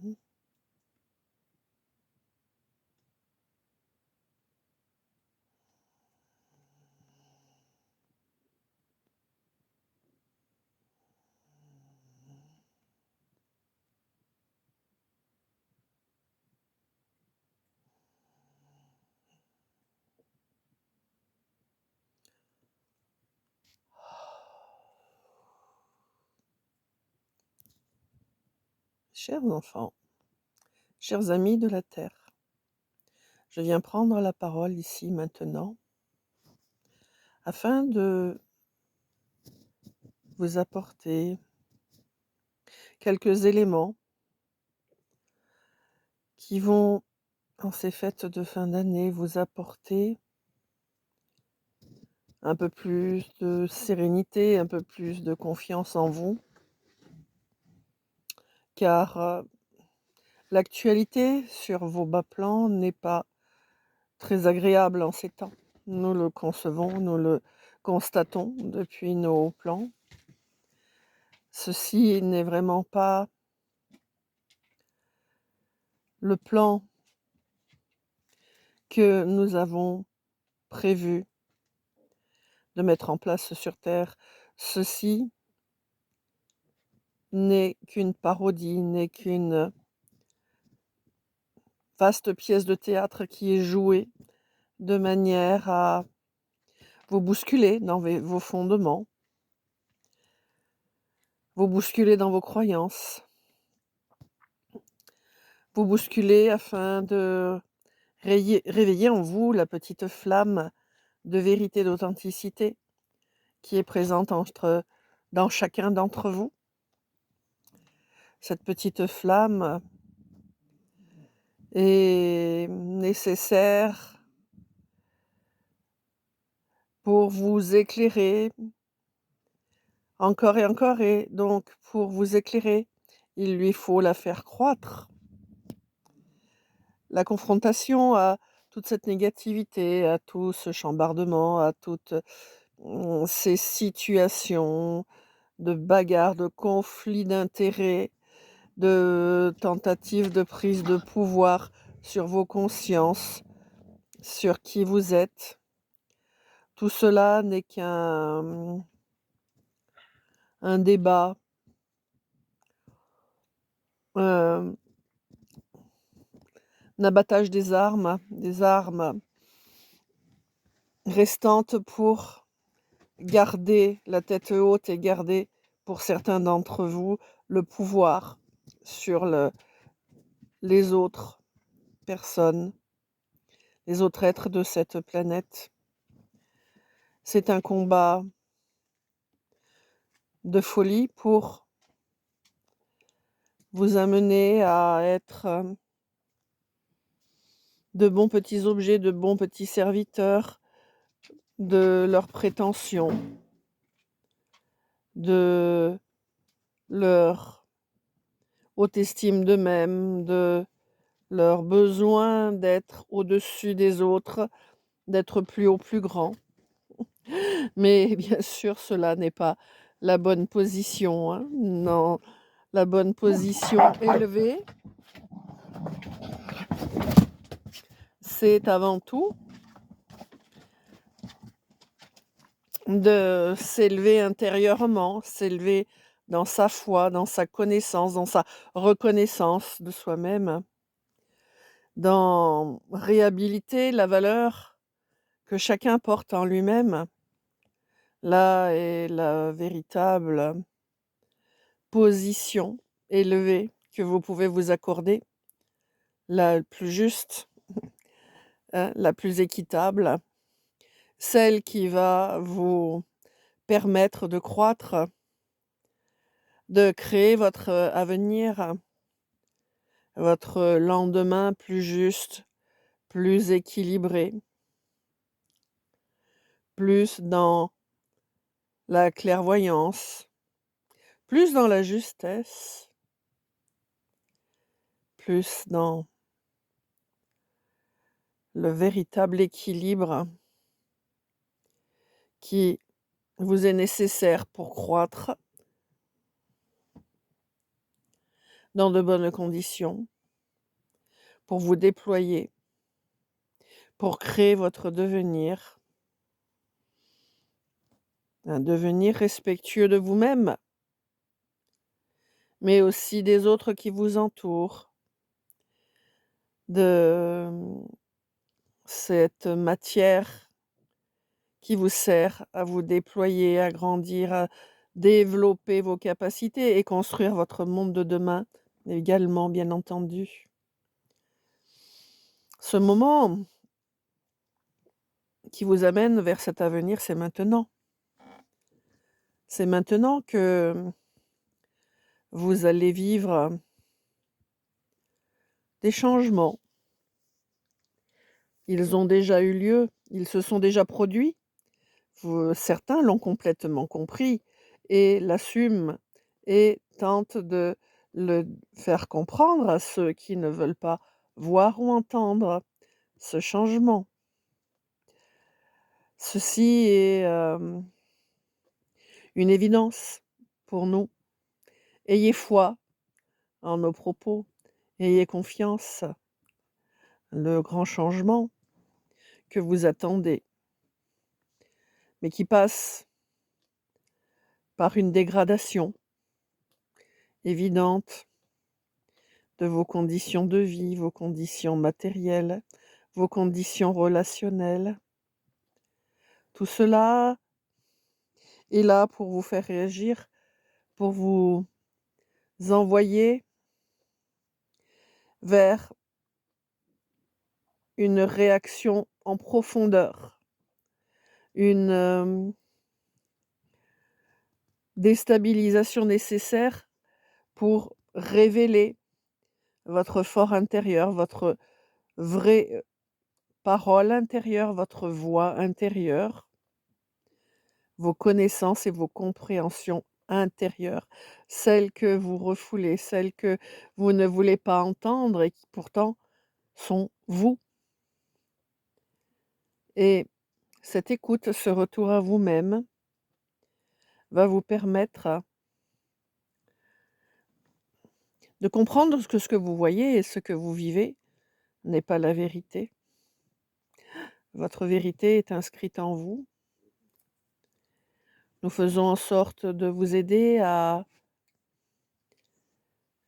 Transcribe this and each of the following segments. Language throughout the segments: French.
Mmh. Chers enfants, chers amis de la terre, je viens prendre la parole ici maintenant afin de vous apporter quelques éléments qui vont, en ces fêtes de fin d'année, vous apporter un peu plus de sérénité, un peu plus de confiance en vous, car l'actualité sur vos bas plans n'est pas très agréable en ces temps. Nous le concevons, nous le constatons depuis nos plans. Ceci n'est vraiment pas le plan que nous avons prévu de mettre en place sur terre. Ceci n'est qu'une parodie, n'est qu'une vaste pièce de théâtre qui est jouée de manière à vous bousculer dans vos fondements, vous bousculer dans vos croyances, vous bousculer afin de réveiller en vous la petite flamme de vérité, d'authenticité qui est présente dans chacun d'entre vous. Cette petite flamme est nécessaire pour vous éclairer encore et donc pour vous éclairer, il lui faut la faire croître. La confrontation à toute cette négativité, à tout ce chambardement, à toutes, ces situations de bagarres, de conflits d'intérêts, de tentatives de prise de pouvoir sur vos consciences, sur qui vous êtes. Tout cela n'est un débat, un abattage des armes restantes pour garder la tête haute et garder, pour certains d'entre vous, le pouvoir sur les autres personnes, les autres êtres de cette planète. C'est un combat de folie pour vous amener à être de bons petits objets, de bons petits serviteurs de leurs prétentions, de leur haute estime d'eux-mêmes, de leur besoin d'être au-dessus des autres, d'être plus haut, plus grand. Mais bien sûr, cela n'est pas la bonne position, hein. Non, la bonne position élevée, c'est avant tout de s'élever intérieurement, s'élever dans sa foi, dans sa connaissance, dans sa reconnaissance de soi-même, dans réhabiliter la valeur que chacun porte en lui-même. Là est la véritable position élevée que vous pouvez vous accorder, la plus juste, hein, la plus équitable, celle qui va vous permettre de croître, de créer votre avenir, votre lendemain plus juste, plus équilibré, plus dans la clairvoyance, plus dans la justesse, plus dans le véritable équilibre qui vous est nécessaire pour croître dans de bonnes conditions, pour vous déployer, pour créer votre devenir, un devenir respectueux de vous-même, mais aussi des autres qui vous entourent, de cette matière qui vous sert à vous déployer, à grandir, à développer vos capacités et construire votre monde de demain également, bien entendu. Ce moment qui vous amène vers cet avenir, c'est maintenant. C'est maintenant que vous allez vivre des changements. Ils ont déjà eu lieu, ils se sont déjà produits. Certains l'ont complètement compris et l'assument et tentent de le faire comprendre à ceux qui ne veulent pas voir ou entendre ce changement. Ceci est une évidence pour nous. Ayez foi en nos propos, ayez confiance. Le grand changement que vous attendez, mais qui passe par une dégradation évidente de vos conditions de vie, vos conditions matérielles, vos conditions relationnelles. Tout cela est là pour vous faire réagir, pour vous envoyer vers une réaction en profondeur, une déstabilisation nécessaire pour révéler votre fort intérieur, votre vraie parole intérieure, votre voix intérieure, vos connaissances et vos compréhensions intérieures, celles que vous refoulez, celles que vous ne voulez pas entendre et qui pourtant sont vous. Et cette écoute, ce retour à vous-même va vous permettre de comprendre que ce que vous voyez et ce que vous vivez n'est pas la vérité. Votre vérité est inscrite en vous. Nous faisons en sorte de vous aider à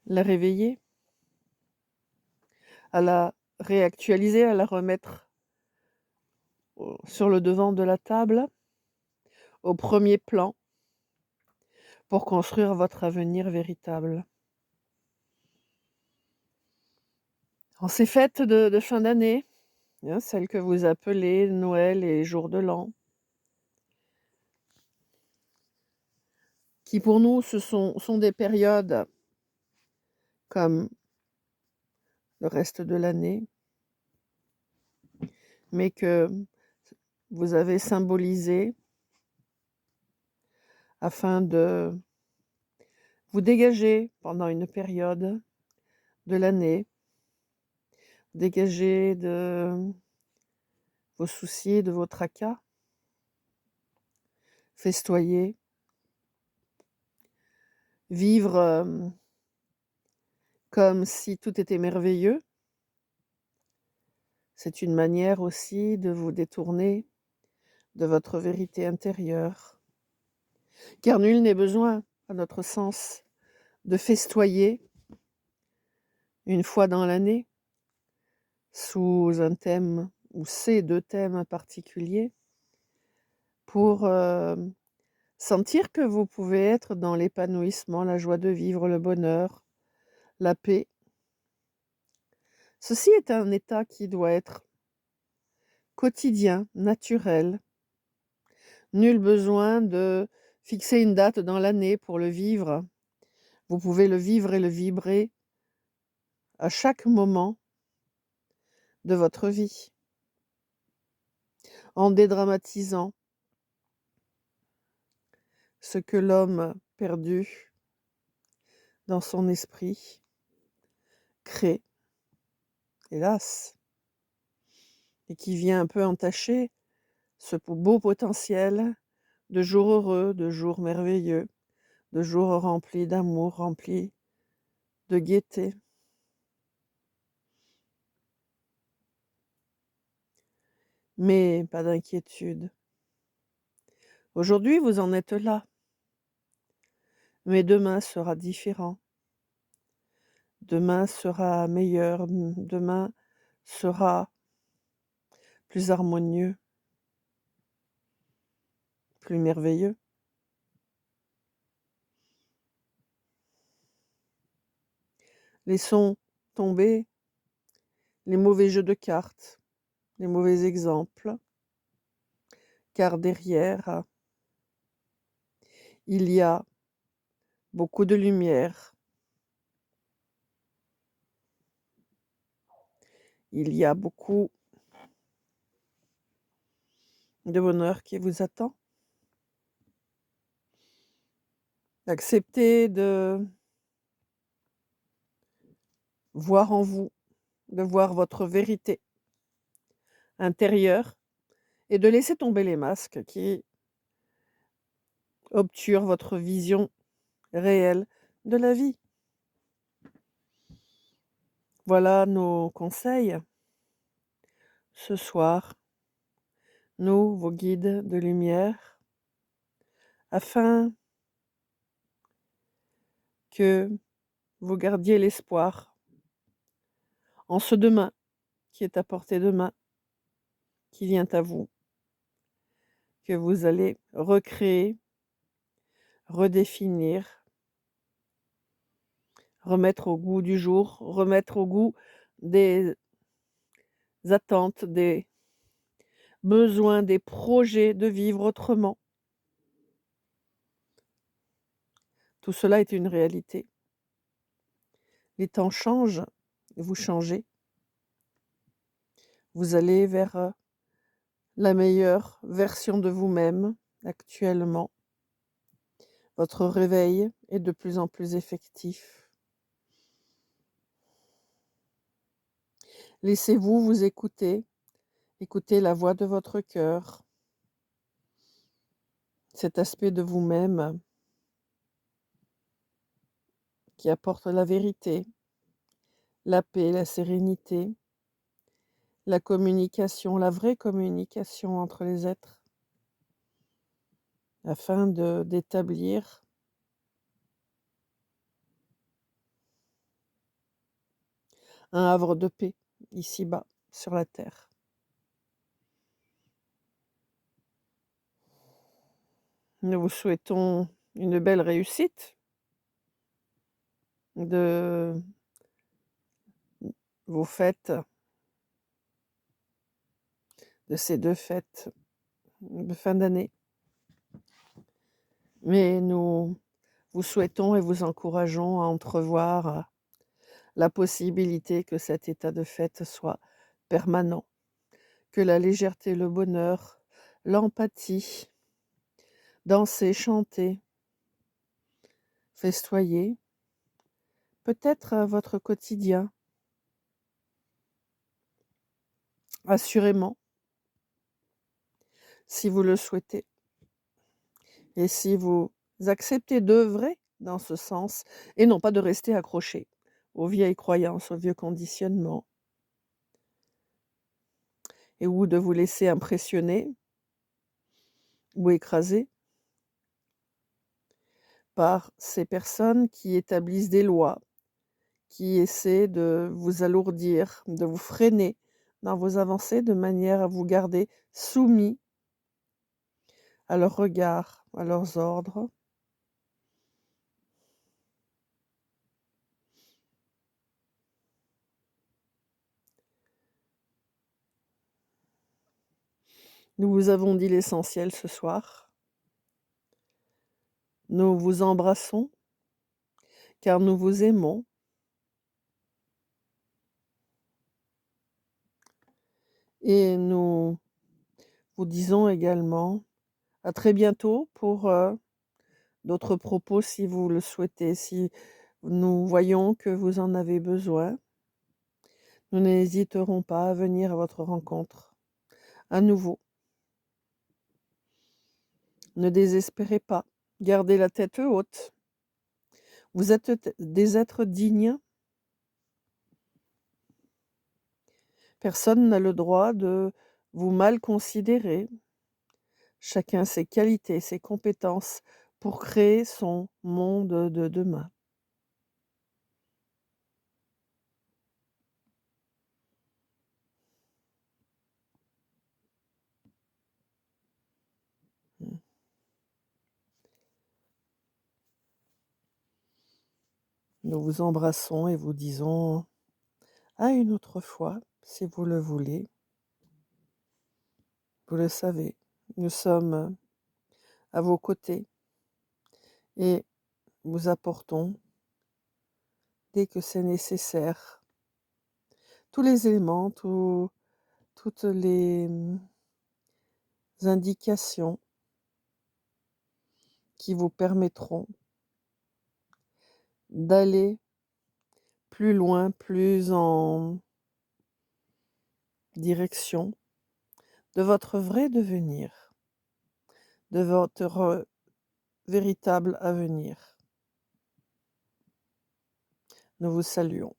la réveiller, à la réactualiser, à la remettre sur le devant de la table, au premier plan, pour construire votre avenir véritable. En ces fêtes de fin d'année, celles que vous appelez Noël et jour de l'an, qui pour nous sont des périodes comme le reste de l'année, mais que vous avez symbolisé afin de vous dégager pendant une période de l'année, dégager de vos soucis, de vos tracas, festoyer, vivre comme si tout était merveilleux. C'est une manière aussi de vous détourner de votre vérité intérieure. Car nul n'est besoin, à notre sens, de festoyer une fois dans l'année sous un thème ou ces deux thèmes particuliers pour sentir que vous pouvez être dans l'épanouissement, la joie de vivre, le bonheur, la paix. Ceci est un état qui doit être quotidien, naturel. Nul besoin de fixer une date dans l'année pour le vivre. Vous pouvez le vivre et le vibrer à chaque moment de votre vie, en dédramatisant ce que l'homme perdu dans son esprit crée, hélas, et qui vient un peu entacher ce beau potentiel de jours heureux, de jours merveilleux, de jours remplis d'amour, remplis de gaieté. Mais pas d'inquiétude. Aujourd'hui, vous en êtes là, mais demain sera différent. Demain sera meilleur, demain sera plus harmonieux, plus merveilleux. Laissons tomber les mauvais jeux de cartes, les mauvais exemples, car derrière, il y a beaucoup de lumière, il y a beaucoup de bonheur qui vous attend. Acceptez de voir en vous, de voir votre vérité intérieure et de laisser tomber les masques qui obturent votre vision réelle de la vie. Voilà nos conseils ce soir, nous, vos guides de lumière, afin que vous gardiez l'espoir en ce demain qui est à portée de main, qui vient à vous, que vous allez recréer, redéfinir, remettre au goût du jour, remettre au goût des attentes, des besoins, des projets de vivre autrement. Tout cela est une réalité. Les temps changent, vous changez. Vous allez vers la meilleure version de vous-même actuellement. Votre réveil est de plus en plus effectif. Laissez-vous vous écouter, écoutez la voix de votre cœur, cet aspect de vous-même qui apporte la vérité, la paix, la sérénité, la communication, la vraie communication entre les êtres, afin d'établir un havre de paix ici-bas sur la terre. Nous vous souhaitons une belle réussite de vos fêtes, de ces 2 fêtes de fin d'année. Mais nous vous souhaitons et vous encourageons à entrevoir la possibilité que cet état de fête soit permanent, que la légèreté, le bonheur, l'empathie, danser, chanter, festoyer, peut-être votre quotidien, assurément, si vous le souhaitez. Et si vous acceptez d'œuvrer dans ce sens, et non pas de rester accroché aux vieilles croyances, aux vieux conditionnements, ou de vous laisser impressionner ou écraser par ces personnes qui établissent des lois, qui essaient de vous alourdir, de vous freiner dans vos avancées de manière à vous garder soumis à leurs regards, à leurs ordres. Nous vous avons dit l'essentiel ce soir. Nous vous embrassons, car nous vous aimons. Et nous vous disons également à très bientôt pour d'autres propos si vous le souhaitez. Si nous voyons que vous en avez besoin, nous n'hésiterons pas à venir à votre rencontre à nouveau. Ne désespérez pas, gardez la tête haute. Vous êtes des êtres dignes. Personne n'a le droit de vous mal considérer. Chacun ses qualités, ses compétences pour créer son monde de demain. Mmh. Nous vous embrassons et vous disons à une autre fois, si vous le voulez. Vous le savez, nous sommes à vos côtés et vous apportons, dès que c'est nécessaire, tous les éléments, toutes les indications qui vous permettront d'aller plus loin, plus en direction de votre vrai devenir, de votre véritable avenir. Nous vous saluons.